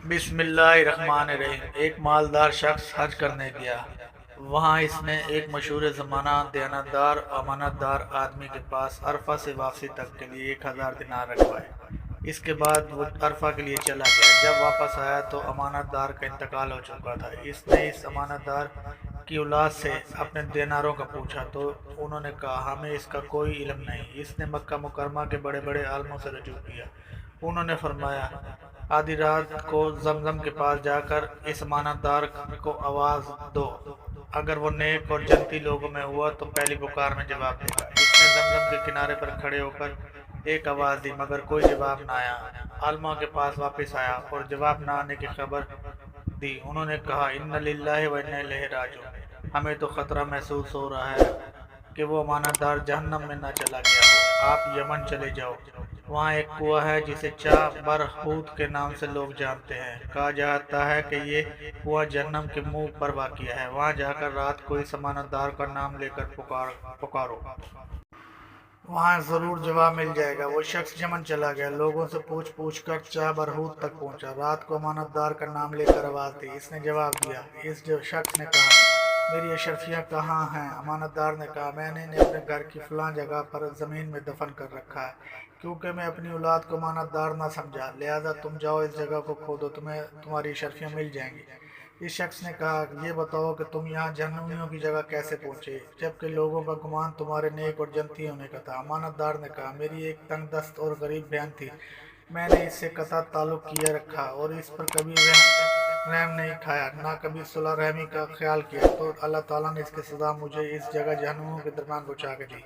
بسم اللہ الرحمن الرحیم۔ ایک مالدار شخص حج کرنے گیا۔ وہاں اس نے ایک مشہور زمانہ دیانتدار امانت دار آدمی کے پاس عرفہ سے واپسی تک کے لیے 1000 دینار رکھوائے۔ اس کے بعد وہ عرفہ کے لیے چلا گیا۔ جب واپس آیا تو امانت دار کا انتقال ہو چکا تھا۔ اس نے اس امانت دار کی اولاد سے اپنے دیناروں کا پوچھا تو انہوں نے کہا ہمیں اس کا کوئی علم نہیں۔ اس نے مکہ مکرمہ کے بڑے بڑے عالموں سے رجوع کیا۔ انہوں نے فرمایا آدھی رات کو زمزم کے پاس جا کر اس امانت دار کو آواز دو، اگر وہ نیک اور جنتی لوگوں میں ہوا تو پہلی پکار میں جواب دے گا۔ اس نے زمزم کے کنارے پر کھڑے ہو کر ایک آواز دی مگر کوئی جواب نہ آیا۔ عالموں کے پاس واپس آیا اور جواب نہ آنے کی خبر دی۔ انہوں نے کہا انا للہ و انا الیہ راجعون، ہمیں تو خطرہ محسوس ہو رہا ہے کہ وہ امانت دار جہنم میں نہ چلا گیا ہو۔ آپ یمن چلے جاؤ، وہاں ایک کنواں ہے جسے چاہ برہوت کے نام سے لوگ جانتے ہیں۔ کہا جاتا ہے کہ یہ کنواں جہنم کے منہ پر واقع ہے۔ وہاں جا کر رات کو اس امانت دار کا نام لے کر پکارو، وہاں ضرور جواب مل جائے گا۔ وہ شخص یمن چلا گیا، لوگوں سے پوچھ کر چاہ برہوت تک پہنچا۔ رات کو امانت دار کا نام لے کر آواز دی۔ اس نے جواب دیا۔ اس شخص نے کہا میری اشرفیاں کہاں ہیں؟ امانت دار نے کہا میں نے انہیں اپنے گھر کی فلاں جگہ پر زمین میں دفن کر رکھا ہے، کیونکہ میں اپنی اولاد کو امانت دار نہ سمجھا، لہذا تم جاؤ اس جگہ کو کھودو، تمہیں تمہاری اشرفیاں مل جائیں گی۔ اس شخص نے کہا یہ بتاؤ کہ تم یہاں جہنمیوں کی جگہ کیسے پہنچے، جبکہ لوگوں کا گمان تمہارے نیک اور جنتی ہونے کا تھا؟ امانت دار نے کہا میری ایک تنگ دست اور غریب بہن تھی، میں نے اس سے قطع تعلق کیے رکھا اور اس پر کبھی رحم نہیں کھایا، نہ کبھی صلح رحمی کا خیال کیا، تو اللہ تعالیٰ نے اس کی سزا مجھے اس جگہ جہنمیوں کے درمیان پہنچا کے دی۔